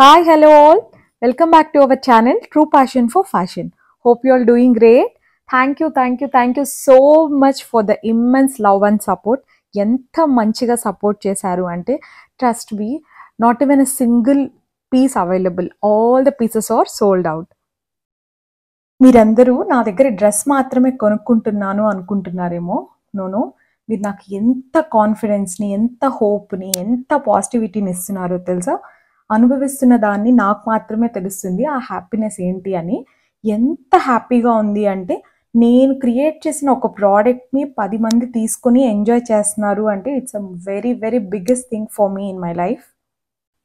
Hi, hello all. Welcome back to our channel, True Passion for Fashion. Hope you all doing great. Thank you so much for the immense love and support. ఎంత మంచిగా support చేశారు అంటే trust me, not even a single piece available, all the pieces are sold out. మీరందరూ నా దగ్గర dress మాత్రమే కొనుక్కుంటున్నాను అనుకుంటున్నారేమో. No no, మీరు నాకు ఎంత కాన్ఫిడెన్స్ని, ఎంత హోప్ని, ఎంత పాజిటివిటీని ఇస్తున్నారో తెలుసా. అనుభవిస్తున్న దాన్ని నాకు మాత్రమే తెలుస్తుంది ఆ హ్యాపీనెస్ ఏంటి అని. ఎంత హ్యాపీగా ఉంది అంటే నేను క్రియేట్ చేసిన ఒక ప్రోడక్ట్ని 10 మంది తీసుకొని ఎంజాయ్ చేస్తున్నారు అంటే it's a very very biggest thing for me in my life.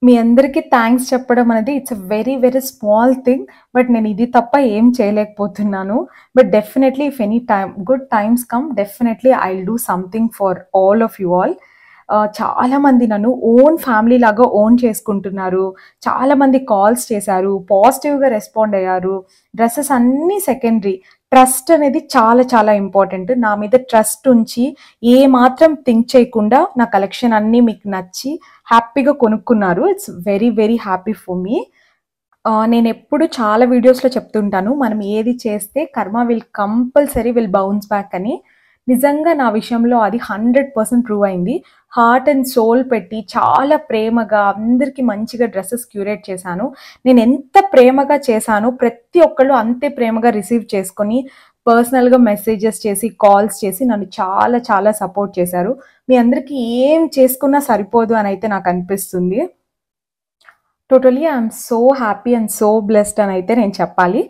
మీ అందరికీ థ్యాంక్స్ చెప్పడం అనేది it's a very very small thing, but నేను ఇది తప్ప ఏం చేయలేకపోతున్నాను. But definitely if any time good times come, definitely I will do something for all of you all. చాలా మంది నన్ను ఓన్ ఫ్యామిలీ లాగా ఓన్ చేసుకుంటున్నారు. చాలా మంది కాల్స్ చేశారు, పాజిటివ్గా రెస్పాండ్ అయ్యారు. డ్రెస్సెస్ అన్నీ సెకండరీ, ట్రస్ట్ అనేది చాలా చాలా ఇంపార్టెంట్. నా మీద ట్రస్ట్ ఉంచి ఏ మాత్రం థింక్ చేయకుండా నా కలెక్షన్ అన్నీ మీకు నచ్చి హ్యాపీగా కొనుక్కున్నారు. It's very very happy for me. నేను ఎప్పుడు చాలా వీడియోస్లో చెప్తుంటాను, మనం ఏది చేస్తే కర్మ కంపల్సరీ విల్ బౌన్స్ బ్యాక్ అని. నిజంగా నా విషయంలో అది 100% ప్రూవ్ అయింది. హార్ట్ అండ్ సోల్ పెట్టి చాలా ప్రేమగా అందరికీ మంచిగా డ్రెస్సెస్ క్యూరేట్ చేశాను. నేను ఎంత ప్రేమగా చేశానో ప్రతి ఒక్కళ్ళు అంతే ప్రేమగా రిసీవ్ చేసుకొని పర్సనల్గా మెసేజెస్ చేసి, కాల్స్ చేసి నన్ను చాలా చాలా సపోర్ట్ చేశారు. మీ అందరికీ ఏం చేసుకున్నా సరిపోదు అని అయితే నాకు అనిపిస్తుంది. Totally I'm so happy and so blessed అని అయితే నేను చెప్పాలి.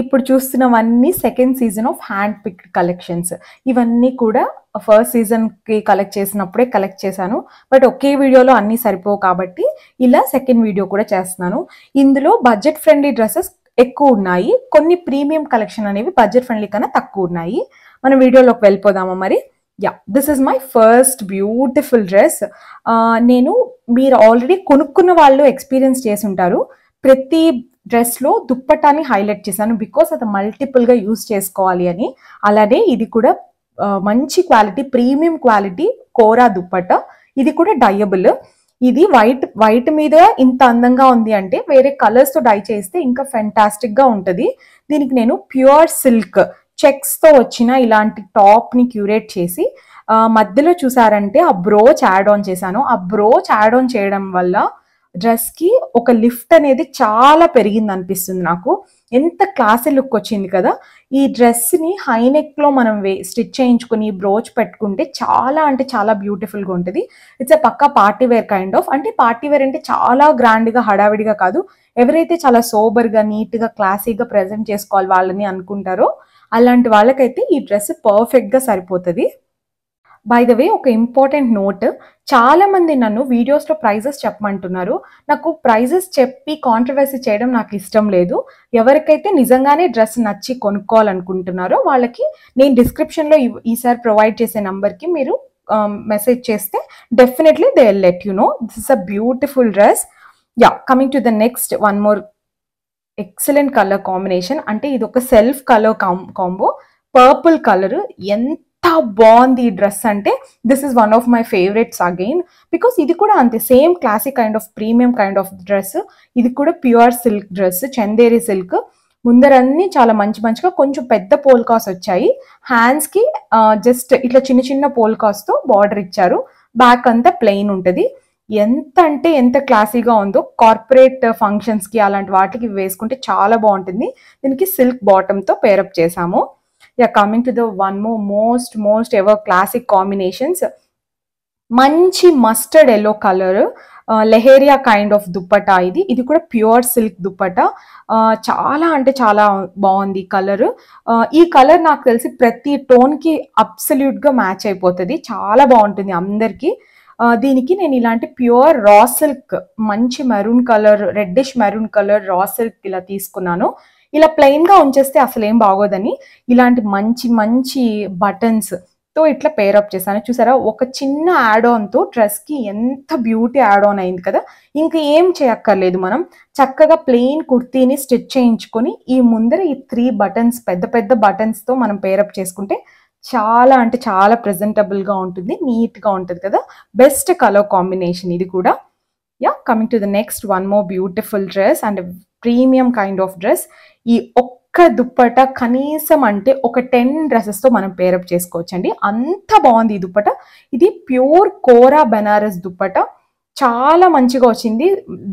ఇప్పుడు చూస్తున్నవన్నీ second season of hand picked collections. ఇవన్నీ కూడా ఫస్ట్ సీజన్కి కలెక్ట్ చేసినప్పుడే కలెక్ట్ చేశాను, బట్ ఒకే వీడియోలో అన్నీ సరిపోవు కాబట్టి ఇలా సెకండ్ వీడియో కూడా చేస్తున్నాను. ఇందులో బడ్జెట్ ఫ్రెండ్లీ డ్రెస్సెస్ ఎక్కువ ఉన్నాయి, కొన్ని ప్రీమియం కలెక్షన్ అనేవి బడ్జెట్ ఫ్రెండ్లీ కన్నా తక్కువ ఉన్నాయి. మనం వీడియోలోకి వెళ్ళిపోదామా మరి. This is my first beautiful dress. మీరు ఆల్రెడీ కొనుక్కున్న వాళ్ళు ఎక్స్పీరియన్స్ చేసి ఉంటారు. ప్రతి డ్రెస్లో దుప్పటాని హైలైట్ చేశాను, బికాస్ అది మల్టిపుల్గా యూస్ చేసుకోవాలి అని. అలానే ఇది కూడా మంచి క్వాలిటీ, ప్రీమియం క్వాలిటీ కోరా దుప్పట. ఇది కూడా డయబుల్. ఇది వైట్ మీద ఇంత అందంగా ఉంది అంటే వేరే కలర్స్తో డై చేస్తే ఇంకా ఫెంటాస్టిక్గా ఉంటుంది. దీనికి నేను ప్యూర్ సిల్క్ చెక్స్తో వచ్చిన ఇలాంటి టాప్ని క్యూరేట్ చేసి మధ్యలో చూసారంటే ఆ బ్రోచ్ యాడ్ ఆన్ చేశాను. ఆ బ్రోచ్ యాడ్ ఆన్ చేయడం వల్ల డ్రెస్కి ఒక లిఫ్ట్ అనేది చాలా పెరిగింది అనిపిస్తుంది నాకు. ఎంత క్లాసీ లుక్ వచ్చింది కదా. ఈ డ్రెస్ని హైనెక్లో మనం స్టిచ్ చేయించుకుని బ్రోచ్ పెట్టుకుంటే చాలా అంటే చాలా బ్యూటిఫుల్గా ఉంటుంది. ఇట్స్ ఎ పక్కా పార్టీ వేర్ కైండ్ ఆఫ్. అంటే పార్టీ వేర్ అంటే చాలా గ్రాండ్గా హడావిడిగా కాదు, ఎవరైతే చాలా సోబర్గా నీట్గా క్లాసీగా ప్రజెంట్ చేసుకోవాలి వాళ్ళని అనుకుంటారో అలాంటి వాళ్ళకైతే ఈ డ్రెస్ పర్ఫెక్ట్గా సరిపోతుంది. బై ద వే, ఒక ఇంపార్టెంట్ నోట్, చాలా మంది నన్ను వీడియోస్లో ప్రైజెస్ చెప్పమంటున్నారు. నాకు ప్రైజెస్ చెప్పి కాంట్రవర్సీ చేయడం నాకు ఇష్టం లేదు. ఎవరికైతే నిజంగానే డ్రెస్ నచ్చి కొనుక్కోవాలనుకుంటున్నారో వాళ్ళకి నేను డిస్క్రిప్షన్లో ఈసారి ప్రొవైడ్ చేసే నెంబర్కి మీరు మెసేజ్ చేస్తే definitely they will let you know. This is a beautiful dress. Coming to the next, one more excellent colour combination. అంటే ఇది ఒక self colour combo, purple colour. ఎంత బాగుంది ఈ డ్రెస్ అంటే this is one of my favourites again, because ఇది కూడా అంతే same classic kind of premium kind of dress. ఇది కూడా pure silk dress, Chanderi silk. ముందరన్నీ చాలా మంచిగా కొంచెం పెద్ద పోల్కాస్ వచ్చాయి. హ్యాండ్స్కి జస్ట్ ఇట్లా చిన్న చిన్న పోల్కాస్తో బార్డర్ ఇచ్చారు. బ్యాక్ అంతా ప్లెయిన్ ఉంటుంది. ఎంత అంటే ఎంత క్లాసీగా ఉందో. కార్పొరేట్ ఫంక్షన్స్కి అలాంటి వాటికి వేసుకుంటే చాలా బాగుంటుంది. దీనికి సిల్క్ బాటమ్తో పేరప్ చేసాము. Coming to the one most ever classic combinations. మంచి mustard yellow colour, leheriya kind of dupatta. ఇది కూడా ప్యూర్ సిల్క్ దుప్పటా. చాలా అంటే చాలా బాగుంది కలర్. ఈ కలర్ నాకు తెలిసి ప్రతి టోన్కి అబ్సల్యూట్గా మ్యాచ్ అయిపోతుంది, చాలా బాగుంటుంది అందరికీ. దీనికి నేను ఇలాంటి ప్యూర్ రా సిల్క్, మంచి maroon colour, reddish maroon colour raw silk ఇలా తీసుకున్నాను. ఇలా ప్లెయిన్గా ఉంచేస్తే అసలు ఏం బాగోదని ఇలాంటి మంచి బటన్స్తో ఇట్లా పేరప్ చేశాను. చూసారా, ఒక చిన్న యాడ్ ఆన్తో డ్రెస్కి ఎంత బ్యూటీ యాడ్ ఆన్ అయింది కదా. ఇంకా ఏం చేయక్కర్లేదు, మనం చక్కగా ప్లెయిన్ కుర్తీని స్టిచ్ చేయించుకొని ఈ ముందర ఈ 3 బటన్స్, పెద్ద బటన్స్తో మనం పేరప్ చేసుకుంటే చాలా అంటే చాలా ప్రెజెంటబుల్గా ఉంటుంది, నీట్గా ఉంటుంది కదా. బెస్ట్ కలర్ కాంబినేషన్ ఇది కూడా. Yeah, coming to the next one more beautiful dress and premium kind of dress. ఈ ఒక్క దుప్పట కనీసం అంటే ఒక 10 డ్రెస్సెస్తో మనం పేరప్ చేసుకోవచ్చు అండి, అంత బాగుంది ఈ దుప్పట. ఇది ప్యూర్ కోరా బెనారస్ దుప్పట, చాలా మంచిగా వచ్చింది.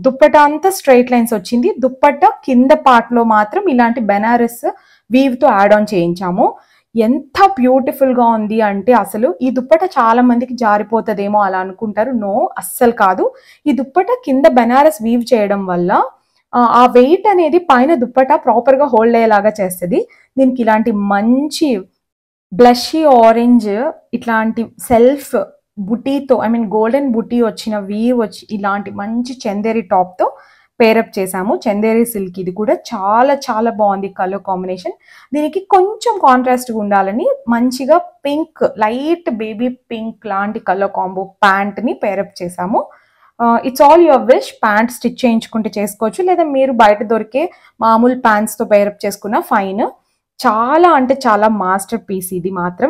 దుప్పట అంతా స్ట్రైట్ లైన్స్ వచ్చింది. దుప్పట కింద పార్ట్లో మాత్రం ఇలాంటి బెనారస్ వీవ్తో యాడ్ ఆన్ చేయించాము. ఎంత బ్యూటిఫుల్గా ఉంది అంటే అసలు ఈ దుప్పట చాలా మందికి జారిపోతుందేమో అలా అనుకుంటారు. నో, అస్సలు కాదు. ఈ దుప్పట కింద బెనారస్ వీవ్ చేయడం వల్ల ఆ వెయిట్ అనేది పైన దుప్పట ప్రాపర్గా హోల్డ్ అయ్యేలాగా చేస్తుంది. దీనికి ఇలాంటి మంచి బ్లషీ ఆరెంజ్ ఇట్లాంటి సెల్ఫ్ బుటీతో, ఐ మీన్ గోల్డెన్ బుటీ వచ్చిన వీవ్ వచ్చి ఇలాంటి మంచి చందేరి టాప్తో పేరప్ చేసాము. చందేరి సిల్క్, ఇది కూడా చాలా చాలా బాగుంది కలర్ కాంబినేషన్. దీనికి కొంచెం కాంట్రాస్ట్గా ఉండాలని మంచిగా పింక్, లైట్ బేబీ పింక్ లాంటి కలర్ కాంబో ప్యాంట్ని పేరప్ చేసాము. It's all your wish. Pant stitch చేయించుకుంటే చేసుకోవచ్చు, లేదా మీరు బయట దొరికే మామూలు ప్యాంట్స్తో పేరప్ చేసుకున్న ఫైన్. చాలా అంటే చాలా మాస్టర్ పీస్ ఇది మాత్రం.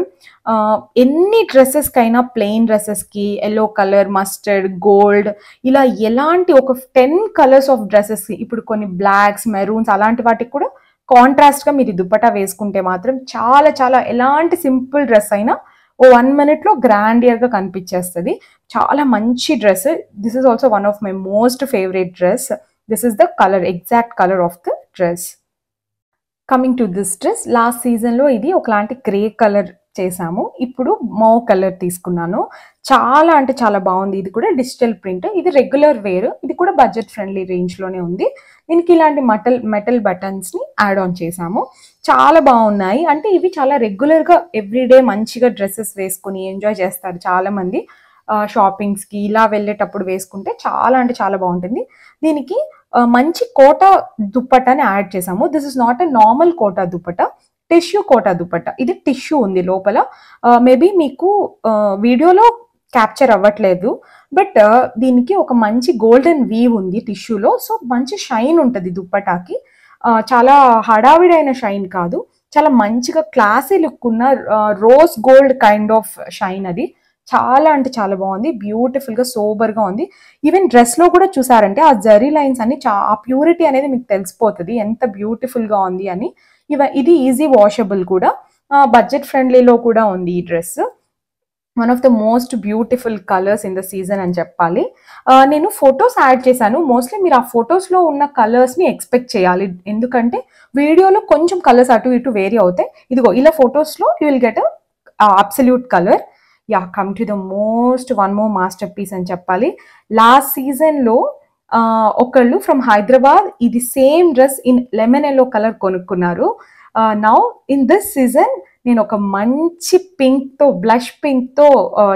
ఎన్ని డ్రెస్సెస్కైనా, ప్లెయిన్ డ్రెస్సెస్కి, ఎల్లో కలర్, మస్టర్డ్, గోల్డ్, ఇలా ఎలాంటి ఒక 10 కలర్స్ ఆఫ్ డ్రెస్సెస్, ఇప్పుడు కొన్ని బ్లాక్స్, మెరూన్స్ అలాంటి వాటికి కూడా కాంట్రాస్ట్గా మీరు దుప్పటా వేసుకుంటే మాత్రం చాలా చాలా ఎలాంటి సింపుల్ డ్రెస్ అయినా ఓ 1 minute గ్రాండియర్గా కనిపించేస్తుంది. చాలా మంచి dress. This is also one of my most favourite dress. This is the colour, exact colour of the dress. Coming to this dress, last సీజన్లో ఇది ఒకలాంటి గ్రే కలర్ చేసాము, ఇప్పుడు మౌ కలర్ తీసుకున్నాను. చాలా అంటే చాలా బాగుంది. ఇది కూడా డిజిటల్ ప్రింట్, ఇది రెగ్యులర్ వేర్, ఇది కూడా బడ్జెట్ ఫ్రెండ్లీ రేంజ్లోనే ఉంది. దీనికి ఇలాంటి మెటల్ బటన్స్ని యాడ్ ఆన్ చేసాము. చాలా బాగున్నాయి. అంటే ఇవి చాలా రెగ్యులర్గా ఎవ్రీడే మంచిగా డ్రెస్సెస్ వేసుకుని ఎంజాయ్ చేస్తారు చాలామంది. షాపింగ్స్కి ఇలా వెళ్ళేటప్పుడు వేసుకుంటే చాలా అంటే చాలా బాగుంటుంది. దీనికి మంచి కోటా దుప్పటాని యాడ్ చేసాము. This is not a normal Kota dupatta, tissue Kota dupatta. ఇది టిష్యూ ఉంది లోపల. మేబీ మీకు వీడియోలో క్యాప్చర్ అవ్వట్లేదు, బట్ దీనికి ఒక మంచి గోల్డెన్ వీవ్ ఉంది టిష్యూలో. సో మంచి షైన్ ఉంటుంది దుప్పటాకి. చాలా హడావిడైన షైన్ కాదు, చాలా మంచిగా క్లాసీ లుక్ ఉన్న rose gold kind of shine. అది చాలా అంటే చాలా బాగుంది, బ్యూటిఫుల్గా సోబర్గా ఉంది. ఈవెన్ డ్రెస్లో కూడా చూసారంటే ఆ జరీ లైన్స్ అన్ని ఆ ప్యూరిటీ అనేది మీకు తెలిసిపోతుంది ఎంత బ్యూటిఫుల్గా ఉంది అని. ఇది ఈజీ వాషబుల్ కూడా, బడ్జెట్ ఫ్రెండ్లీలో కూడా ఉంది ఈ dress. One of the most beautiful colours in the season అని చెప్పాలి. నేను ఫొటోస్ యాడ్ చేశాను. మోస్ట్లీ మీరు ఆ ఫొటోస్లో ఉన్న కలర్స్ని ఎక్స్పెక్ట్ చేయాలి, ఎందుకంటే వీడియోలో కొంచెం కలర్స్ అటు ఇటు వేరీ అవుతాయి. ఇదిగో ఇలా ఫొటోస్లో you will get absolute colour. Yeah, come to the one more masterpiece అని చెప్పాలి. లాస్ట్ సీజన్లో ఒకళ్ళు ఫ్రమ్ హైదరాబాద్ ఇది same dress in lemon yellow colour కొనుక్కున్నారు. నౌ ఇన్ దిస్ సీజన్ నేను ఒక మంచి పింక్తో, బ్లష్ పింక్తో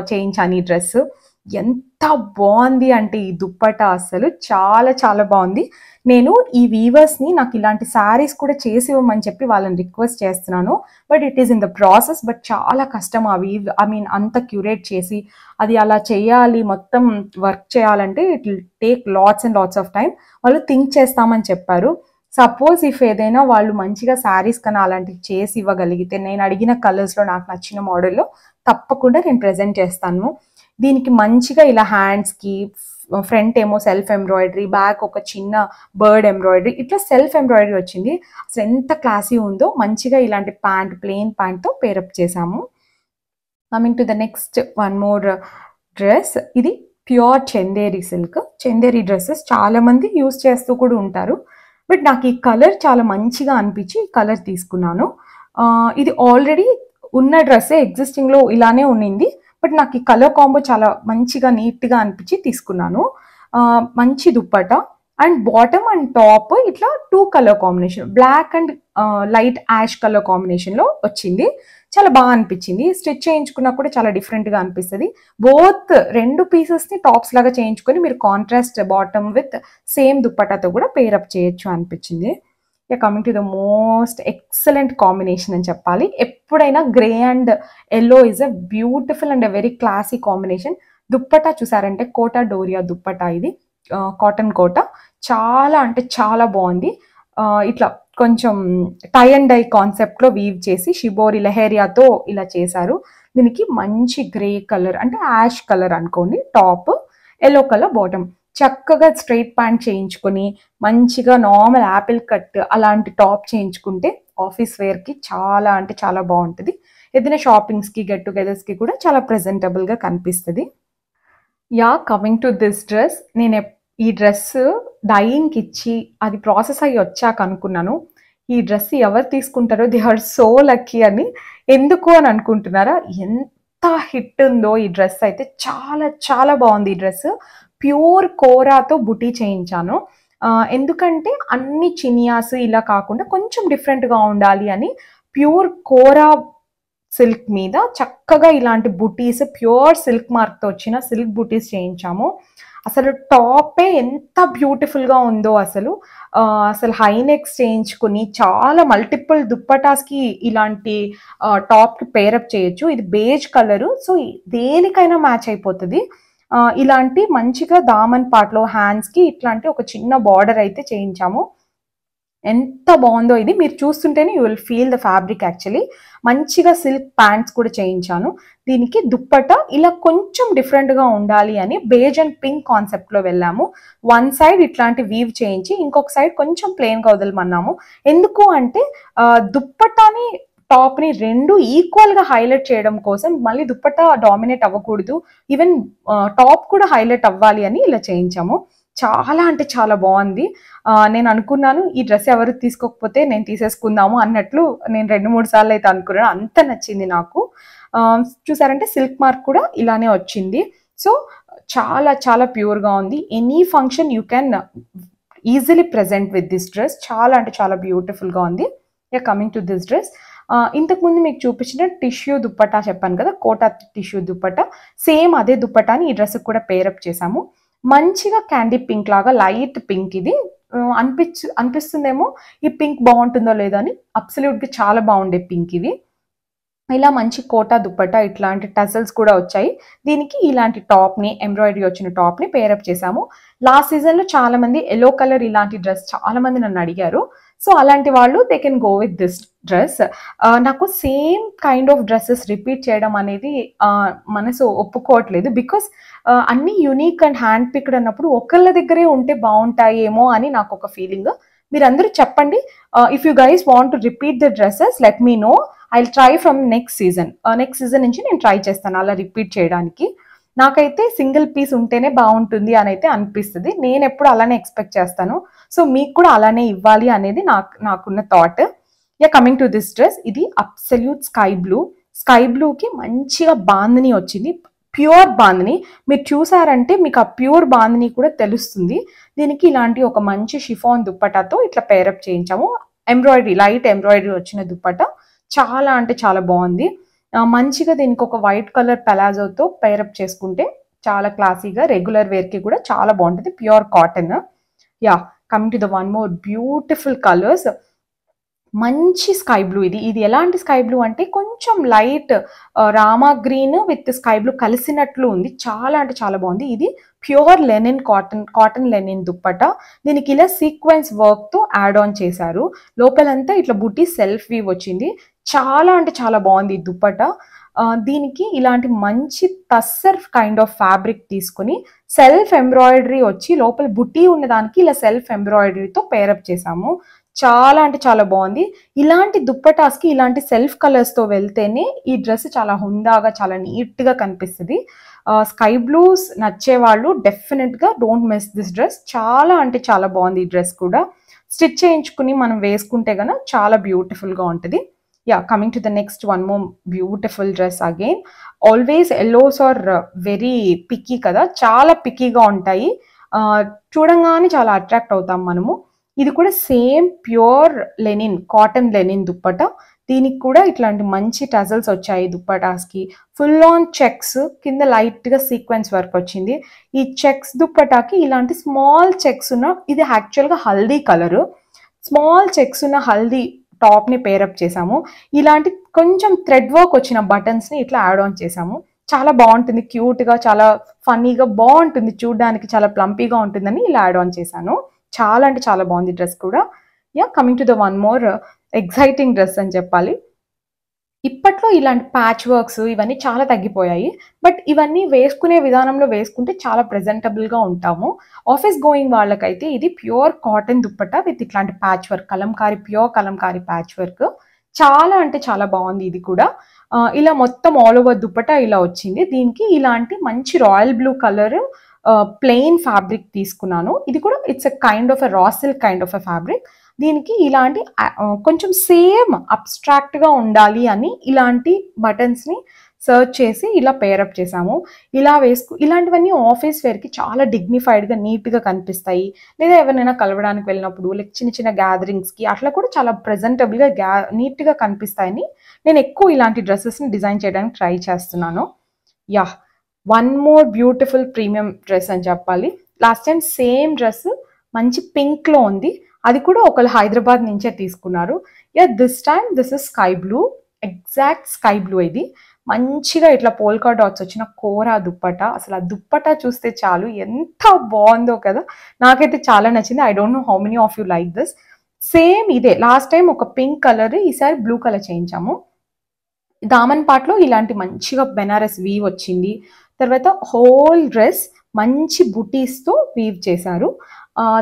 చేయించాను ఈ డ్రెస్. ఎంత బాగుంది అంటే ఈ దుప్పట అసలు చాలా చాలా బాగుంది. నేను ఈ వీవర్స్ని నాకు ఇలాంటి శారీస్ కూడా చేసి ఇవ్వమని చెప్పి వాళ్ళని రిక్వెస్ట్ చేస్తున్నాను, but it is in the process. But చాలా కష్టం ఆ వీవ్, ఐ మీన్ అంత క్యూరేట్ చేసి అది అలా చేయాలి, మొత్తం వర్క్ చేయాలంటే it will take lots and lots of time. వాళ్ళు థింక్ చేస్తామని చెప్పారు. సపోజ్ ఇఫ్ ఏదైనా వాళ్ళు మంచిగా శారీస్ కన్నా అలాంటివి చేసి ఇవ్వగలిగితే, నేను అడిగిన కలర్స్లో నాకు నచ్చిన మోడల్లో తప్పకుండా నేను ప్రెజెంట్ చేస్తాను. దీనికి మంచిగా ఇలా హ్యాండ్స్కి ఫ్రంట్ ఏమో సెల్ఫ్ ఎంబ్రాయిడరీ, బ్యాక్ ఒక చిన్న బర్డ్ ఎంబ్రాయిడరీ, ఇట్లా సెల్ఫ్ ఎంబ్రాయిడరీ వచ్చింది. అసలు ఎంత క్లాసీ ఉందో. మంచిగా ఇలాంటి ప్యాంట్, ప్లెయిన్ ప్యాంట్తో పేరప్ చేసాము. Coming to the next one more dress, ఇది pure Chanderi silk. Chanderi dresses చాలామంది యూస్ చేస్తూ కూడా ఉంటారు, బట్ నాకు ఈ కలర్ చాలా మంచిగా అనిపించి ఈ కలర్ తీసుకున్నాను. ఇది ఆల్రెడీ ఉన్న డ్రెస్సే, ఎగ్జిస్టింగ్లో ఇలానే ఉన్నింది, బట్ నాకు ఈ కలర్ కాంబో చాలా మంచిగా నీట్గా అనిపించి తీసుకున్నాను. మంచి dupatta and bottom and top ఇట్లా 2 colour combination, black and light ash colour కాంబినేషన్లో వచ్చింది. చాలా బాగా అనిపించింది. స్టిచ్ చేయించుకున్నా కూడా చాలా డిఫరెంట్గా అనిపిస్తుంది. బోత్ 2 పీసెస్ని టాప్స్ లాగా చేయించుకొని మీరు కాంట్రాస్ట్ బాటమ్ విత్ సేమ్ దుప్పటాతో కూడా పేరప్ చేయొచ్చు అనిపించింది. Coming to the most excellent combination అని చెప్పాలి. ఎప్పుడైనా grey and yellow is a beautiful and a very classy combination. Dupatta చూసారంటే కోటా డోరియా దుప్పటా, ఇది కాటన్ కోటా, చాలా అంటే చాలా బాగుంది. ఇట్లా కొంచెం టై అండ్ డై కాన్సెప్ట్లో వీవ్ చేసి షిబోరి లెహేరియాతో ఇలా చేశారు. దీనికి మంచి గ్రే కలర్ అంటే యాష్ కలర్ అనుకోండి టాప్, ఎల్లో కలర్ బాటమ్. చక్కగా స్ట్రైట్ ప్యాంట్ చేయించుకొని మంచిగా నార్మల్ యాపిల్ కట్ అలాంటి టాప్ చేయించుకుంటే ఆఫీస్ వేర్కి చాలా అంటే చాలా బాగుంటుంది. ఏదైనా షాపింగ్స్కి గెట్ టుగెదర్స్కి కూడా చాలా ప్రెజెంటబుల్గా కనిపిస్తుంది. Yeah, coming to this dress, నేను ఈ డ్రెస్ డైయింగ్కి ఇచ్చి అది ప్రాసెస్ అయ్యి వచ్చాక అనుకున్నాను ఈ డ్రెస్ ఎవరు తీసుకుంటారో దే ఆర్ సో లక్కీ అని. ఎందుకు అని అనుకుంటున్నారా? ఎంత హిట్ ఉందో ఈ డ్రెస్ అయితే, చాలా చాలా బాగుంది ఈ డ్రెస్. ప్యూర్ కోరాతో బుటీ చేయించాను. ఎందుకంటే అన్ని చినియాస్ ఇలా కాకుండా కొంచెం డిఫరెంట్గా ఉండాలి అని ప్యూర్ కోరా సిల్క్ మీద చక్కగా ఇలాంటి బుటీస్, ప్యూర్ సిల్క్ మార్క్తో వచ్చిన సిల్క్ బుటీస్ చేయించాము. అసలు టాపే ఎంత బ్యూటిఫుల్గా ఉందో అసలు. అసలు హైనెక్స్ చేయించుకుని చాలా మల్టిపుల్ దుప్పటాస్కి ఇలాంటి టాప్కి పేరప్ చేయొచ్చు. ఇది బేజ్ కలరు, సో దేనికైనా మ్యాచ్ అయిపోతుంది. ఇలాంటి మంచిగా దామన్ పార్ట్లో హ్యాండ్స్కి ఇట్లాంటి ఒక చిన్న బార్డర్ అయితే చేయించాము. ఎంత బాగుందో ఇది, మీరు చూస్తుంటేనే you will feel the fabric. Actually మంచిగా సిల్క్ ప్యాంట్స్ కూడా చేయించాను. దీనికి దుప్పట ఇలా కొంచెం డిఫరెంట్గా ఉండాలి అని బేజ్ అండ్ పింక్ కాన్సెప్ట్లో వెళ్ళాము. వన్ సైడ్ ఇట్లాంటి వీవ్ చేయించి ఇంకొక సైడ్ కొంచెం ప్లెయిన్గా వదలమన్నాము. ఎందుకు అంటే దుప్పటాని టాప్ని రెండు ఈక్వల్గా హైలైట్ చేయడం కోసం, మళ్ళీ దుప్పట డామినేట్ అవ్వకూడదు, ఈవెన్ టాప్ కూడా హైలైట్ అవ్వాలి అని ఇలా చేయించాము. చాలా అంటే చాలా బాగుంది. నేను అనుకున్నాను ఈ డ్రెస్ ఎవరు తీసుకోకపోతే నేను తీసేసుకుందాము అన్నట్లు నేను 2-3 సార్లు అయితే అనుకున్నాను. అంత నచ్చింది నాకు. చూసారంటే సిల్క్ మార్క్ కూడా ఇలానే వచ్చింది. సో చాలా చాలా ప్యూర్గా ఉంది. Any function you can easily present with this dress. చాలా అంటే చాలా బ్యూటిఫుల్గా ఉంది. Yeah, coming to this dress, ఇంతకుముందు మీకు చూపించిన టిష్యూ దుప్పటా చెప్పాను కదా, కోటా టిష్యూ దుప్పటా, సేమ్ అదే దుప్పటాని ఈ డ్రెస్కి కూడా పేరప్ చేసాము. మంచిగా క్యాండీ పింక్ లాగా లైట్ పింక్. ఇది అనిపిస్తుందేమో ఈ పింక్ బాగుంటుందో లేదో అని. అబ్సల్యూట్గా చాలా బాగుండే పింక్ ఇది. ఇలా మంచి కోటా దుప్పటా, ఇట్లాంటి టజల్స్ కూడా వచ్చాయి. దీనికి ఇలాంటి టాప్ని, ఎంబ్రాయిడరీ వచ్చిన టాప్ని పేరప్ చేసాము. లాస్ట్ సీజన్లో చాలా మంది ఎల్లో కలర్ ఇలాంటి డ్రెస్ చాలా మంది నన్ను అడిగారు. సో అలాంటి వాళ్ళు they can go with this dress. నాకు same kind of dresses repeat చేయడం అనేది మనసు ఒప్పుకోవట్లేదు. బికాస్ అన్నీ యూనిక్ అండ్ హ్యాండ్ పిక్డ్ అన్నప్పుడు ఒకళ్ళ దగ్గరే ఉంటే బాగుంటాయేమో అని నాకు ఒక ఫీలింగ్. మీరందరూ చెప్పండి, if you guys want to repeat the dresses let me know. I will try from next season నుంచి నేను ట్రై చేస్తాను అలా రిపీట్ చేయడానికి. నాకైతే సింగిల్ పీస్ ఉంటేనే బాగుంటుంది అని అయితే అనిపిస్తుంది. నేను ఎప్పుడు అలానే ఎక్స్పెక్ట్ చేస్తాను. సో మీకు కూడా అలానే ఇవ్వాలి అనేది నాకున్న thought. Yeah, coming to this dress, ఇది అబ్సల్యూట్ స్కై బ్లూకి మంచిగా బాందిని వచ్చింది, ప్యూర్ బాందిని. మీరు చూసారంటే మీకు ఆ ప్యూర్ బాందిని కూడా తెలుస్తుంది. దీనికి ఇలాంటి ఒక మంచి షిఫాన్ దుప్పటాతో ఇట్లా పేరప్ చేయించాము. ఎంబ్రాయిడరీ, లైట్ ఎంబ్రాయిడరీ వచ్చిన దుప్పట చాలా అంటే చాలా బాగుంది. మంచిగా దీనికి ఒక వైట్ కలర్ పలాజోతో పేరప్ చేసుకుంటే చాలా క్లాసీగా రెగ్యులర్ వేర్కి కూడా చాలా బాగుంటుంది, pure cotton. Yeah, coming to the one more beautiful colours, మంచి స్కై బ్లూ. ఇది ఎలాంటి స్కై బ్లూ అంటే కొంచెం light Rama green with sky blue కలిసినట్లు ఉంది. చాలా అంటే చాలా బాగుంది. ఇది pure linen cotton linen dupatta. దీనికి ఇలా సీక్వెన్స్ వర్క్తో యాడ్ ఆన్ చేశారు. లోపలంతా ఇట్లా బుట్టి సెల్ఫ్ వీవ్ వచ్చింది. చాలా అంటే చాలా బాగుంది ఈ దుప్పట. దీనికి ఇలాంటి మంచి టస్సర్ కైండ్ ఆఫ్ ఫ్యాబ్రిక్ తీసుకుని సెల్ఫ్ ఎంబ్రాయిడరీ వచ్చి లోపల బుట్టి ఉన్నదానికి ఇలా సెల్ఫ్ ఎంబ్రాయిడరీతో పేరప్ చేసాము. చాలా అంటే చాలా బాగుంది. ఇలాంటి దుప్పటాస్కి ఇలాంటి సెల్ఫ్ కలర్స్తో వెళ్తేనే ఈ డ్రెస్ చాలా హుందాగా, చాలా నీట్గా కనిపిస్తుంది. స్కై బ్లూస్ నచ్చే వాళ్ళు డెఫినెట్గా డోంట్ మిస్ దిస్ డ్రెస్. చాలా అంటే చాలా బాగుంది ఈ డ్రెస్ కూడా. స్టిచ్ చేయించుకుని మనం వేసుకుంటే కనుక చాలా బ్యూటిఫుల్గా ఉంటుంది. Yeah, coming to the next one more beautiful dress again. Always yellows are very picky కదా, చాలా పిక్కీగా ఉంటాయి. చూడంగానే చాలా అట్రాక్ట్ అవుతాం మనము. ఇది కూడా same pure linen, cotton linen dupatta. దీనికి కూడా ఇట్లాంటి మంచి టజల్స్ వచ్చాయి దుప్పటాస్కి. ఫుల్ ఆన్ చెక్స్, కింద లైట్గా సీక్వెన్స్ వర్క్ వచ్చింది. ఈ చెక్స్ దుప్పటాకి ఇలాంటి స్మాల్ చెక్స్ ఉన్న, ఇది యాక్చువల్గా హల్దీ కలరు, స్మాల్ చెక్స్ ఉన్న హల్దీ టాప్ని పేరప్ చేసాము. ఇలాంటి కొంచెం థ్రెడ్ వర్క్ వచ్చిన బటన్స్ని ఇట్లా యాడ్ ఆన్ చేసాము. చాలా బాగుంటుంది, క్యూట్గా, చాలా ఫన్నీగా బాగుంటుంది, చూడడానికి చాలా ప్లంపీగా ఉంటుందని ఇలా యాడ్ ఆన్ చేశాను. చాలా అంటే చాలా బాగుంది డ్రెస్ కూడా. Yeah, coming to the one more exciting dress అని చెప్పాలి. ఇప్పట్లో ఇలాంటి ప్యాచ్ వర్క్స్ ఇవన్నీ చాలా తగ్గిపోయాయి. బట్ ఇవన్నీ వేసుకునే విధానంలో వేసుకుంటే చాలా ప్రెజెంటబుల్‌గా ఉంటాము. ఆఫీస్ గోయింగ్ వాళ్ళకైతే ఇది ప్యూర్ కాటన్ దుప్పట్టా విత్ ఇట్లాంటి patch work pure Kalamkari patch work. చాలా అంటే చాలా బాగుంది ఇది కూడా. ఇలా మొత్తం ఆల్ ఓవర్ దుప్పట్టా ఇలా వచ్చింది. దీనికి ఇలాంటి మంచి royal blue colour plain fabric తీసుకున్నాను. ఇది కూడా it's a kind of a raw silk kind of a fabric. దీనికి ఇలాంటి కొంచెం సేమ్ అబ్స్ట్రాక్ట్‌గా ఉండాలి అని ఇలాంటి బటన్స్‌ని సర్చ్ చేసి ఇలా పేరప్ చేసాము. ఇలాంటివన్నీ ఆఫీస్ వేర్‌కి చాలా డిగ్నిఫైడ్‌గా, నీట్‌గా కనిపిస్తాయి. లేదా ఎవరినైనా కలవడానికి వెళ్ళినప్పుడు లైక్ చిన్న చిన్న గ్యాదరింగ్స్‌కి అట్లా కూడా చాలా ప్రెజెంటబుల్‌గా నీట్‌గా కనిపిస్తాయని నేను ఎక్కువ ఇలాంటి డ్రెసెస్‌ని డిజైన్ చేయడానికి ట్రై చేస్తున్నాను. Yeah! One more beautiful premium dress అని చెప్పాలి. లాస్ట్ టైం సేమ్ డ్రెస్ మంచి పింక్‌లో ఉంది. అది కూడా ఒకళ్ళు హైదరాబాద్ నుంచే తీసుకున్నారు. This time this is sky blue. Exact sky blue ఇది. మంచిగా ఇట్లా పోల్కా డాట్స్ వచ్చిన కోరా దుప్పట. అసలు ఆ దుప్పట చూస్తే చాలు ఎంత బాగుందో కదా! నాకైతే చాలా నచ్చింది. I don't know how many of you like this. Same ఇదే లాస్ట్ టైం ఒక పింక్ కలర్, ఈసారి బ్లూ కలర్ చేయించాము. దామన్ పార్ట్‌లో ఇలాంటి మంచిగా బెనారస్ వీవ్ వచ్చింది. తర్వాత హోల్ డ్రెస్ మంచి బుటీస్‌తో వీవ్ చేశారు.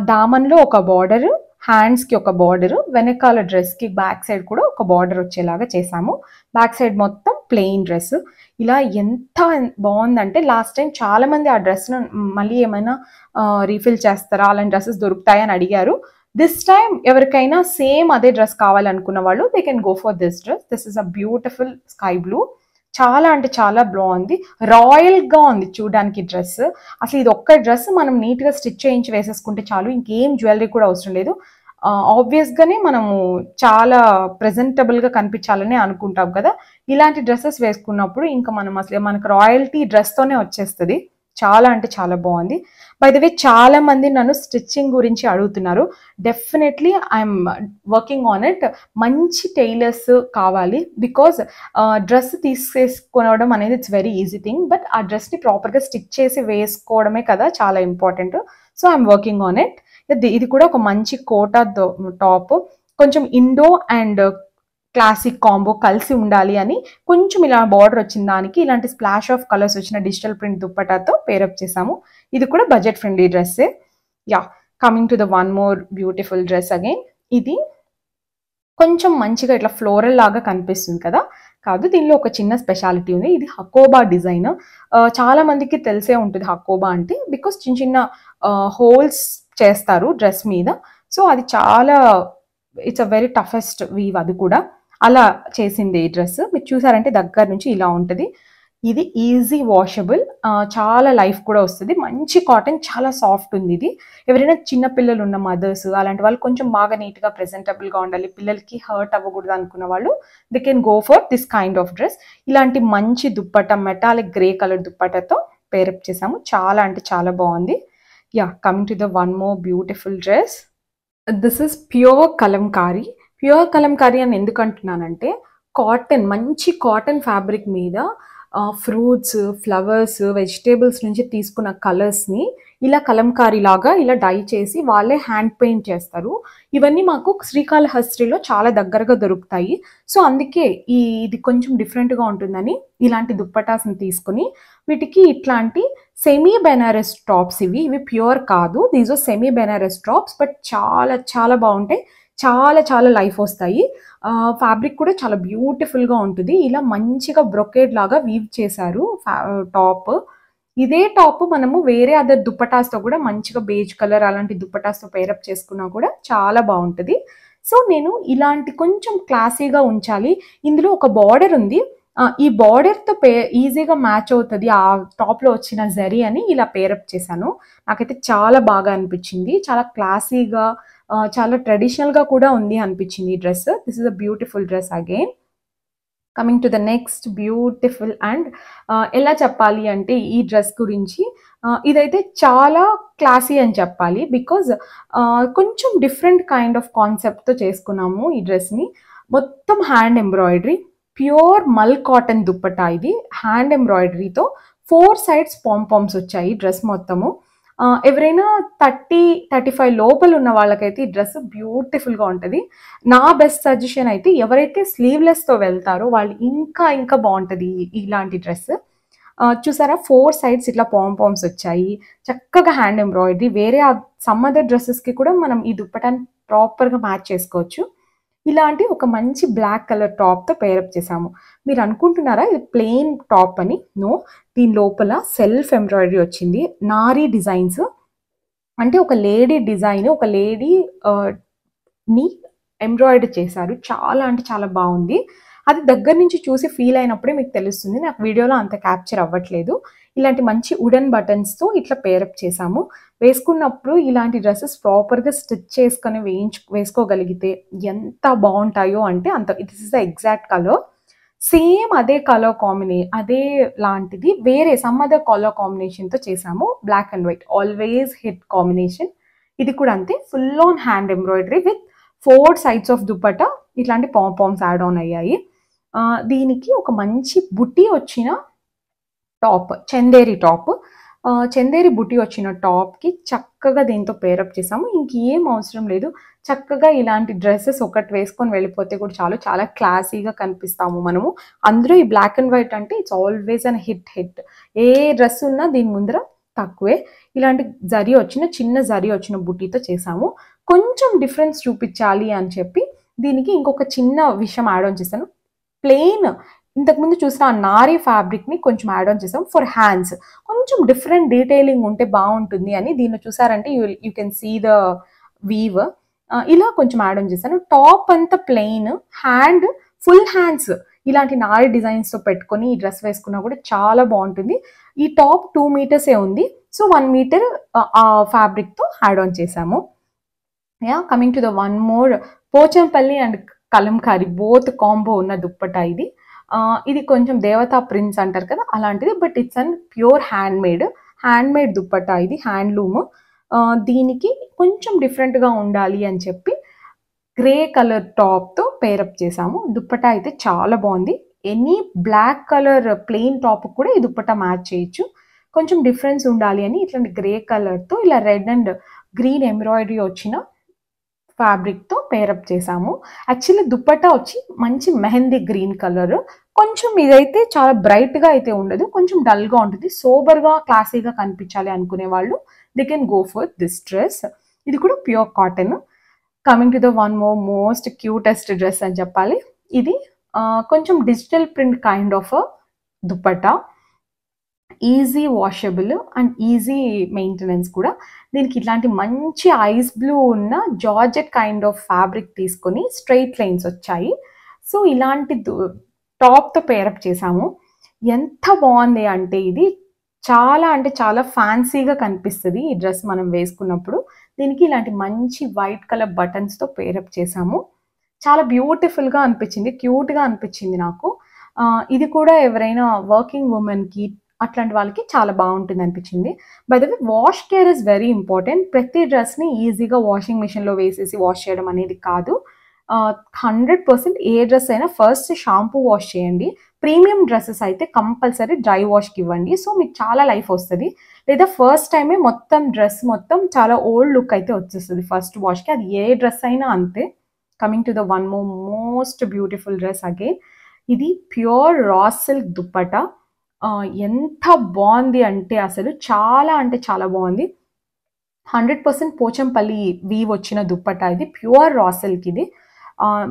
దామన్‌లో ఒక బార్డర్, హ్యాండ్స్‌కి ఒక బార్డర్, వెనకాల డ్రెస్‌కి బ్యాక్ సైడ్ కూడా ఒక బార్డర్ వచ్చేలాగా చేశాము. బ్యాక్ సైడ్ మొత్తం ప్లెయిన్ డ్రెస్. ఇలా ఎంత బాగుందంటే లాస్ట్ టైం చాలామంది ఆ డ్రెస్‌ను మళ్ళీ ఏమైనా రీఫిల్ చేస్తారా, అలాంటి డ్రెస్సెస్ దొరుకుతాయా అని అడిగారు. దిస్ టైమ్ ఎవరికైనా సేమ్ అదే డ్రెస్ కావాలనుకున్న వాళ్ళు they can go for this dress. This is a beautiful sky blue. చాలా అంటే చాలా బాగుంది. రాయల్‌గా ఉంది చూడడానికి డ్రెస్. అసలు ఇది ఒక్క డ్రెస్ మనం నీట్‌గా స్టిచ్ చేయించి వేసేసుకుంటే చాలు. ఇంకేం జ్యువెలరీ కూడా అవసరం లేదు. ఆబ్వియస్‌గానే మనము చాలా ప్రెజెంటబుల్‌గా కనిపించాలని అనుకుంటాం కదా! ఇలాంటి డ్రెసెస్ వేసుకున్నప్పుడు ఇంకా మనకు రాయల్టీ డ్రెస్‌తోనే వచ్చేస్తది. చాలా అంటే చాలా బాగుంది. బై ద వే చాలా మంది నన్ను స్టిచ్చింగ్ గురించి అడుగుతున్నారు. Definitely I'm working on it. మంచి టైలర్స్ కావాలి. బికాజ్ డ్రెస్ తీసేసుకోవడం అనేది it's very easy thing. But ఆ డ్రెస్ని ప్రాపర్గా స్టిచ్ చేసి వేసుకోవడమే కదా చాలా important. So I'm working on it. ఇది కూడా ఒక మంచి కోటా టాప్. కొంచెం ఇండో అండ్ క్లాసిక్ కాంబో కలిసి ఉండాలి అని కొంచెం ఇలా బార్డర్ వచ్చిన దానికి ఇలాంటి స్ప్లాష్ ఆఫ్ కలర్స్ వచ్చిన డిజిటల్ ప్రింట్ దుప్పటాతో పేరప్ చేసాము. ఇది కూడా budget friendly డ్రెస్సే. Yeah, coming to the one more beautiful dress again. ఇది కొంచెం మంచిగా ఇట్లా ఫ్లోరల్ లాగా కనిపిస్తుంది కదా, కాదు దీనిలో ఒక చిన్న స్పెషాలిటీ ఉంది. ఇది హకోబా డిజైన్. చాలా మందికి తెలిసే ఉంటుంది హకోబా అంటే, బికాస్ చిన్న చిన్న హోల్స్ చేస్తారు డ్రెస్ మీద. సో అది చాలా it's a very toughest weave. అది కూడా అలా చేసింది ఈ డ్రెస్. మీరు చూసారంటే దగ్గర నుంచి ఇలా ఉంటుంది. ఇది ఈజీ వాషబుల్, చాలా లైఫ్ కూడా వస్తుంది. మంచి కాటన్, చాలా సాఫ్ట్ ఉంది ఇది. ఎవరైనా చిన్న పిల్లలు ఉన్న మదర్స్ అలాంటి వాళ్ళు కొంచెం బాగా నీట్గా ప్రెజెంటబుల్గా ఉండాలి, పిల్లలకి హర్ట్ అవ్వకూడదు అనుకున్న వాళ్ళు they can go for this kind of dress. ఇలాంటి మంచి దుప్పట, మెటాలిక్ గ్రే కలర్ దుప్పటతో పేరప్ చేసాము. చాలా అంటే చాలా బాగుంది. Yeah, coming to the one more beautiful dress. This is pure Kalamkari. Pure Kalamkari అని ఎందుకు అంటున్నానంటే, కాటన్, మంచి కాటన్ ఫ్యాబ్రిక్ మీద ఫ్రూట్స్, ఫ్లవర్స్, వెజిటేబుల్స్ నుంచి తీసుకున్న కలర్స్ని ఇలా కలంకారీ లాగా ఇలా డై చేసి వాళ్ళే హ్యాండ్ పెయింట్ చేస్తారు. ఇవన్నీ మాకు శ్రీకాళహస్తిలో చాలా దగ్గరగా దొరుకుతాయి. సో అందుకే ఇది కొంచెం డిఫరెంట్గా ఉంటుందని ఇలాంటి దుప్పటాస్ని తీసుకుని వీటికి ఇట్లాంటి సెమీ బెనారస్ టాప్స్, ఇవి ప్యూర్ కాదు, these are semi Banaras tops. But చాలా చాలా బాగుంటాయి, చాలా చాలా లైఫ్ వస్తాయి. ఫ్యాబ్రిక్ కూడా చాలా బ్యూటిఫుల్గా ఉంటుంది. ఇలా మంచిగా బ్రొకేడ్ లాగా వీవ్ చేశారు టాప్. ఇదే టాప్ మనము వేరే అదర్ దుప్పటాస్తో కూడా మంచిగా బేజ్ కలర్ అలాంటి దుప్పటాస్తో పేరప్ చేసుకున్నా కూడా చాలా బాగుంటుంది. సో నేను ఇలాంటి కొంచెం క్లాసీగా ఉంచాలి. ఇందులో ఒక బార్డర్ ఉంది, ఈ బార్డర్తో ఈజీగా మ్యాచ్ అవుతుంది ఆ టాప్లో వచ్చిన జరీ అని ఇలా పేరప్ చేశాను. నాకైతే చాలా బాగా అనిపించింది. చాలా క్లాసీగా, చాలా ట్రెడిషనల్గా కూడా ఉంది అనిపించింది ఈ dress. This is a beautiful dress again. Coming to the next beautiful and ఎలా చెప్పాలి అంటే ఈ డ్రెస్ గురించి, ఇదైతే చాలా క్లాసీ అని చెప్పాలి. బికాజ్ కొంచెం డిఫరెంట్ కైండ్ ఆఫ్ కాన్సెప్ట్తో చేసుకున్నాము ఈ డ్రెస్ని. మొత్తం హ్యాండ్ ఎంబ్రాయిడరీ, ప్యూర్ మల్ కాటన్ దుప్పటా ఇది. హ్యాండ్ ఎంబ్రాయిడరీతో 4 సైడ్స్ పాంపామ్స్ వచ్చాయి డ్రెస్ మొత్తము. ఎవరైనా 30-35 లోపల ఉన్న వాళ్ళకైతే ఈ డ్రెస్ బ్యూటిఫుల్‌గా ఉంటది. నా బెస్ట్ సజెషన్ అయితే ఎవరైతే స్లీవ్‌లెస్‌తో వెళ్తారో వాళ్ళు ఇంకా బావుంటది ఇలాంటి డ్రెస్. చూసారా 4 సైడ్స్ ఇట్లా పాంపామ్స్ వచ్చాయి. చక్కగా హ్యాండ్ ఎంబ్రాయిడరీ. వేరే సమ్ అదర్ డ్రెసెస్‌కి కూడా మనం ఈ దుప్పటాని ప్రాపర్‌గా మ్యాచ్ చేసుకోవచ్చు. ఇలాంటి ఒక మంచి బ్లాక్ కలర్ టాప్‌తో పేరప్ చేశాము. మీరు అనుకుంటున్నారా ఇది ప్లెయిన్ టాప్ అని? నో. దీని లోపల సెల్ఫ్ ఎంబ్రాయిడరీ వచ్చింది. నారీ డిజైన్స్ అంటే ఒక లేడీ డిజైన్, ఒక లేడీ ని ఎంబ్రాయిడరీ చేశారు. చాలా అంటే చాలా బావుంది. అది దగ్గర నుంచి చూసి ఫీల్ అయినప్పుడే మీకు తెలుస్తుంది. నాకు వీడియోలో అంత క్యాప్చర్ అవ్వట్లేదు. ఇలాంటి మంచి వుడెన్ బటన్స్‌తో ఇట్లా పేరప్ చేశాము. వేసుకున్నప్పుడు ఇలాంటి డ్రెసెస్ ప్రాపర్‌గా స్టిచ్ చేసుకొని వేసుకోగలిగితే ఎంత బావుంటాయో అంటే అంత. This is the exact colour. Same అదే కలర్ అదే లాంటిది వేరే సమ్ అదర్ కలర్ కాంబినేషన్‌తో చేశాము. Black and white always hit combination. ఇది కూడా అంతే full on hand embroidery with 4 sides of dupatta ఇట్లాంటి పాంపామ్స్ యాడ్ ఆన్ అయ్యాయి. దీనికి ఒక మంచి బుట్టి వచ్చిన టాప్, చందేరి టాప్. చందేరి బుట్టి వచ్చిన టాప్‌కి చక్కగా దీంతో పేరప్ చేసాము. ఇంకేం అవసరం లేదు. చక్కగా ఇలాంటి డ్రెసెస్ ఒకటి వేసుకొని వెళ్ళిపోతే కూడా చాలు. చాలా క్లాసీగా కనిపిస్తాము మనము. అందులో ఈ బ్లాక్ అండ్ వైట్ అంటే it's always an hit. A dress ఉన్నా దీని ముందర తక్కువే. ఇలాంటి చిన్న జరీ వచ్చిన బుట్టీతో చేసాము. కొంచెం డిఫరెన్స్ చూపించాలి అని చెప్పి దీనికి ఇంకొక చిన్న విషయం యాడ్ ఆన్ చేశాను. ప్లెయిన్ ఇంతకుముందు చూసిన ఆ నారీ ఫ్యాబ్రిక్‌ని కొంచెం యాడ్ ఆన్ చేసాం ఫర్ హ్యాండ్స్. కొంచెం డిఫరెంట్ డీటెయిలింగ్ ఉంటే బావుంటుంది అని దీనిలో చూసారంటే you can see the weave. ఇలా కొంచెం యాడ్ ఆన్ చేశాను. టాప్ అంతా ప్లెయిన్, ఫుల్ హ్యాండ్స్ ఇలాంటి నారీ డిజైన్స్‌తో పెట్టుకొని ఈ డ్రెస్ వేసుకున్నా కూడా చాలా బావుంటుంది. ఈ టాప్ 2 మీటర్సే ఉంది. సో 1 మీటర్ ఆ ఫ్యాబ్రిక్‌తో యాడ్ ఆన్ చేశాము. Coming to the one more Pochampally and Kalamkari both combo ఉన్న దుప్పట్టా ఇది. ఇది కొంచెం దేవతా ప్రింట్స్ అంటారు కదా అలాంటిది. But it's an pure handmade dupatta ఇది, హ్యాండ్లూమ్. దీనికి కొంచెం డిఫరెంట్‌గా ఉండాలి అని చెప్పి గ్రే కలర్ టాప్‌తో పేరప్ చేశాము. దుప్పట్టా అయితే చాలా బాగుంది. Any black colour plain top కూడా ఈ దుప్పట్టా మ్యాచ్ చేయొచ్చు. కొంచెం డిఫరెన్స్ ఉండాలి అని ఇట్లాంటి గ్రే కలర్‌తో ఇలా రెడ్ అండ్ గ్రీన్ ఎంబ్రాయిడరీ వచ్చిన ఫ్యాబ్రిక్‌తో పేరప్ చేశాము. యాక్చువల్లీ దుప్పట్టా వచ్చి మంచి మెహందీ గ్రీన్ కలర్. కొంచెం ఇదైతే చాలా బ్రైట్‌గా అయితే ఉండదు. కొంచెం డల్‌గా ఉంటుంది. సోబర్‌గా, క్లాసీగా కనిపించాలి అనుకునే వాళ్ళు they can go for this dress. ఇది కూడా pure cotton. Coming to the one most cutest dress అని చెప్పాలి. ఇది కొంచెం digital print kind of dupatta. Easy washable and easy maintenance కూడా. దీనికి ఇట్లాంటి మంచి ఐస్ బ్లూ ఉన్న జార్జెట్ కైండ్ ఆఫ్ ఫ్యాబ్రిక్ తీసుకొని స్ట్రెయిట్ లైన్స్ వచ్చాయి. సో ఇలాంటి టాప్‌తో పేరప్ చేశాము. ఎంత బాగుంది అంటే ఇది చాలా అంటే చాలా ఫ్యాన్సీగా కనిపిస్తది ఈ డ్రెస్ మనం వేసుకున్నప్పుడు. దీనికి ఇలాంటి మంచి వైట్ కలర్ బటన్స్‌తో పేరప్ చేశాము. చాలా బ్యూటిఫుల్‌గా అనిపించింది. క్యూట్‌గా అనిపించింది నాకు. ఇది కూడా ఎవరైనా వర్కింగ్ వుమెన్‌కి అట్లాంటి వాళ్ళకి చాలా బాగుంటుంది అనిపించింది. By the way wash care is very important. ప్రతి డ్రెస్‌ని ఈజీగా వాషింగ్ మెషిన్‌లో వేసేసి వాష్ చేయడం అనేది కాదు. 100% ఏ డ్రెస్ అయినా ఫస్ట్ షాంపూ వాష్ చేయండి. ప్రీమియం డ్రెస్సెస్ అయితే కంపల్సరీ డ్రై వాష్‌కి ఇవ్వండి. సో మీకు చాలా లైఫ్ వస్తది. లేదా ఫస్ట్ టైమే డ్రెస్ మొత్తం చాలా ఓల్డ్ లుక్ అయితే వచ్చేస్తది ఫస్ట్ వాష్‌కి. అది ఏ డ్రెస్ అయినా అంతే. Coming to the one most beautiful dress again. ఇది ప్యూర్ రా సిల్క్ దుప్పట్టా. ఎంత బాగుంది అంటే అసలు చాలా అంటే చాలా బాగుంది. 100% పోచంపల్లి వీవ్ వచ్చిన దుప్పట్టా ఇది. ప్యూర్ రా సిల్క్ ఇది.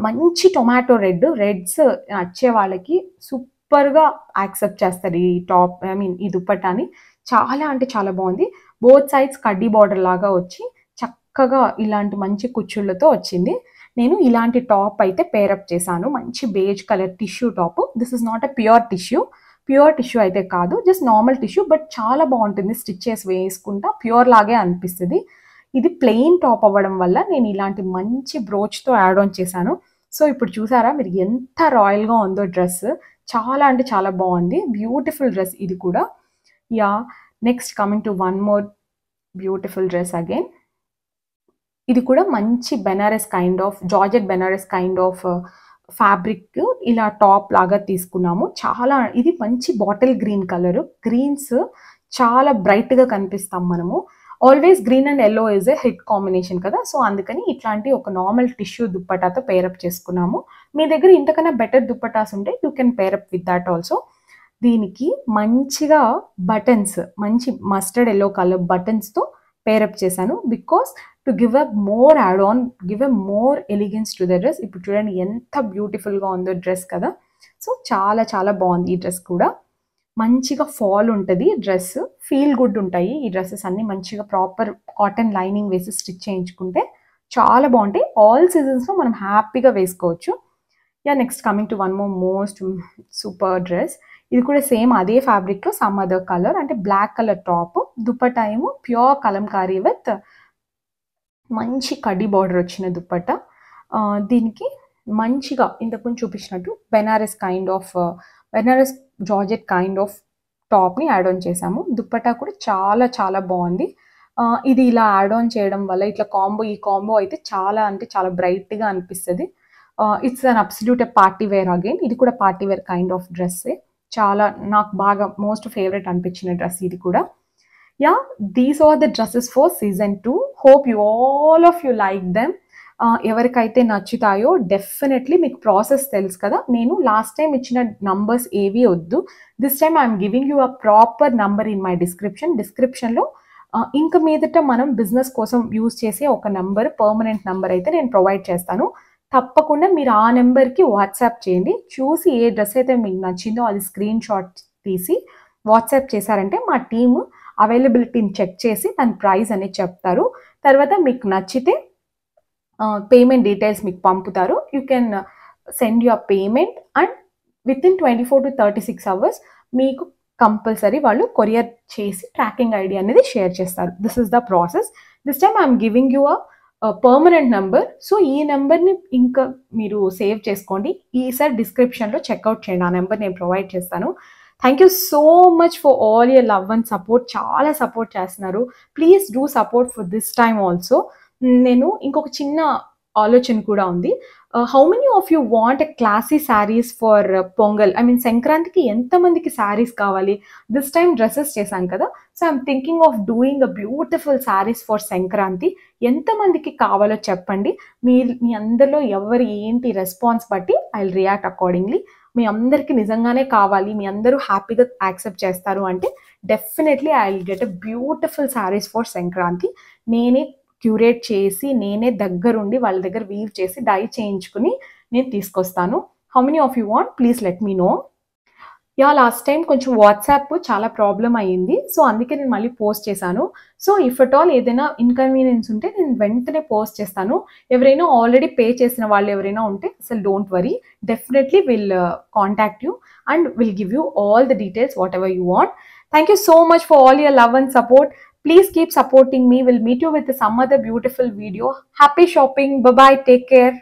మంచి టొమాటో రెడ్స్ నచ్చే వాళ్ళకి సూపర్‌గా యాక్సెప్ట్ చేస్తారు ఈ టాప్, ఈ దుప్పట్టాని. చాలా అంటే చాలా బాగుంది. బోత్ సైడ్స్ కడ్డీ బార్డర్ లాగా వచ్చి చక్కగా ఇలాంటి మంచి కుచ్చుళ్ళతో వచ్చింది. నేను ఇలాంటి టాప్ అయితే పేరప్ చేశాను. మంచి beige colour tissue top. This is not a pure tissue అయితే కాదు, జస్ట్ నార్మల్ టిష్యూ. బట్ చాలా బాగుంటుంది స్టిచ్ చేసి వేసుకుంటా. ప్యూర్ లాగే అనిపిస్తుంది. ఇది ప్లెయిన్ టాప్ అవ్వడం వల్ల నేను ఇలాంటి మంచి బ్రోచ్‌తో యాడ్ ఆన్ చేశాను. సో ఇప్పుడు చూసారా మీరు ఎంత రాయల్‌గా ఉందో డ్రెస్. చాలా అంటే చాలా బాగుంది. బ్యూటిఫుల్ డ్రెస్ ఇది కూడా. Next coming to one more beautiful dress again. ఇది కూడా మంచి georgette Banaras kind of fabric ఇలా టాప్ లాగా తీసుకున్నాము. ఇది మంచి బాటిల్ గ్రీన్ కలర్. గ్రీన్స్ చాలా బ్రైట్‌గా కనిపిస్తాం మనము. Always green and yellow is a hit combination కదా, సో అందుకని ఇట్లాంటి ఒక నార్మల్ టిష్యూ దుప్పటాతో పేరప్ చేసుకున్నాము. మీ దగ్గర ఇంతకన్నా బెటర్ దుప్పటాస్ ఉంటే you can pair up with that also. దీనికి మంచిగా బటన్స్, మంచి మస్టర్డ్ ఎల్లో కలర్ బటన్స్తో పేరప్ చేశాను because to give a more add on, give a more elegance to the dress. ఇప్పుడు చూడండి ఎంత బ్యూటిఫుల్గా ఉందో డ్రెస్ కదా. సో చాలా చాలా బాగుంది ఈ డ్రెస్ కూడా. మంచిగా ఫాల్ ఉంటుంది డ్రెస్, ఫీల్ గుడ్ ఉంటాయి ఈ డ్రెస్సెస్ అన్నీ. మంచిగా ప్రాపర్ కాటన్ లైనింగ్ వేసి స్టిచ్ చేయించుకుంటే చాలా బాగుంటాయి. ఆల్ సీజన్స్లో మనం హ్యాపీగా వేసుకోవచ్చు. Yeah, next coming to one most super dress. ఇది కూడా సేమ్ అదే ఫ్యాబ్రిక్లో సమ్ అదర్ కలర్, అంటే బ్లాక్ కలర్ టాప్, దుపట్టా ఏమో ప్యూర్ కలంకారీ విత్ మంచి కడ్డీ బార్డర్ వచ్చిన దుపట్టా. దీనికి మంచిగా ఇంతకుముందు చూపించినట్టు బెనారస్ జార్జెట్ కైండ్ ఆఫ్ టాప్ని యాడ్ ఆన్ చేసాము. దుపట్టా కూడా చాలా చాలా బాగుంది. ఇది ఇలా యాడ్ ఆన్ చేయడం వల్ల ఇట్లా ఈ కాంబో అయితే చాలా అంటే చాలా బ్రైట్గా అనిపిస్తుంది. It's an absolute party wear again. ఇది కూడా పార్టీ వేర్ కైండ్ ఆఫ్ డ్రెస్సే. చాలా నాకు బాగా మోస్ట్ ఫేవరెట్ అనిపించిన డ్రెస్ ఇది కూడా. Yeah, these are the dresses for season 2. Hope you all of you like them. ఎవరికైతే నచ్చుతాయో డెఫినెట్లీ, మీకు ప్రాసెస్ తెలుసు కదా, నేను లాస్ట్ టైం ఇచ్చిన నంబర్స్ ఏవి వద్దు. This time I'm giving you a proper number in my డిస్క్రిప్షన్లో ఇంక మీదట మనం బిజినెస్ కోసం యూజ్ చేసే ఒక నంబర్, పర్మనెంట్ నంబర్ అయితే నేను ప్రొవైడ్ చేస్తాను. తప్పకుండా మీరు ఆ నెంబర్కి వాట్సాప్ చేయండి. చూసి ఏ డ్రెస్ అయితే మీకు నచ్చిందో అది స్క్రీన్ షాట్ తీసి వాట్సాప్ చేశారంటే మా టీమ్ అవైలబిలిటీని చెక్ చేసి దాని ప్రైస్ అనేది చెప్తారు. తర్వాత మీకు నచ్చితే పేమెంట్ డీటెయిల్స్ మీకు పంపుతారు. You can send your payment and with in 24 to 36 hours మీకు కంపల్సరీ వాళ్ళు కొరియర్ చేసి ట్రాకింగ్ ఐడి అనేది షేర్ చేస్తారు. This is the process. This time I'm giving you a permanent number. So ఈ నెంబర్ని ఇంకా మీరు సేవ్ చేసుకోండి. ఈసారి డిస్క్రిప్షన్లో చెక్అవుట్ చేయండి, ఆ నెంబర్ నేను ప్రొవైడ్ చేస్తాను. Thank you so much for all your love and support. చాలా సపోర్ట్ చేస్తున్నారు. Please do support for this time also. నేను ఇంకొక చిన్న ఆలోచన కూడా ఉంది. How many of you want a classy saris for pongal? I mean సంక్రాంతికి ఎంతమందికి శారీస్ కావాలి? దిస్ టైమ్ డ్రెస్సెస్ చేశాం కదా, so I'm thinking of doing a beautiful saris for Sankranti. ఎంతమందికి కావాలో చెప్పండి. మీ అందరిలో ఎవరు ఏంటి రెస్పాన్స్ బట్టి ఐ విల్ రియాక్ట్ అకార్డింగ్లీ. మీ అందరికీ నిజంగానే కావాలి, మీ అందరూ హ్యాపీగా యాక్సెప్ట్ చేస్తారు అంటే definitely I will get a beautiful saris for Sankranti. నేనే క్యూరేట్ చేసి, నేనే దగ్గరుండి వాళ్ళ దగ్గర వీవ్ చేసి డై చేయించుకుని నేను తీసుకొస్తాను. How many of you want? Please let me know. Yeah, last time కొంచెం వాట్సాప్ చాలా ప్రాబ్లం అయ్యింది, సో అందుకే నేను మళ్ళీ పోస్ట్ చేశాను. సో ఇఫ్ అట్ ఆల్ ఏదైనా ఇన్కన్వీనియన్స్ ఉంటే నేను వెంటనే పోస్ట్ చేస్తాను. ఎవరైనా ఆల్రెడీ పే చేసిన వాళ్ళు ఎవరైనా ఉంటే అసలు don't worry, definitely will contact you and will give you all the details what ever you want. Thank you so much for all your love and support. Please keep supporting me. We'll meet you with some other beautiful video. Happy shopping. Bye bye. Take care.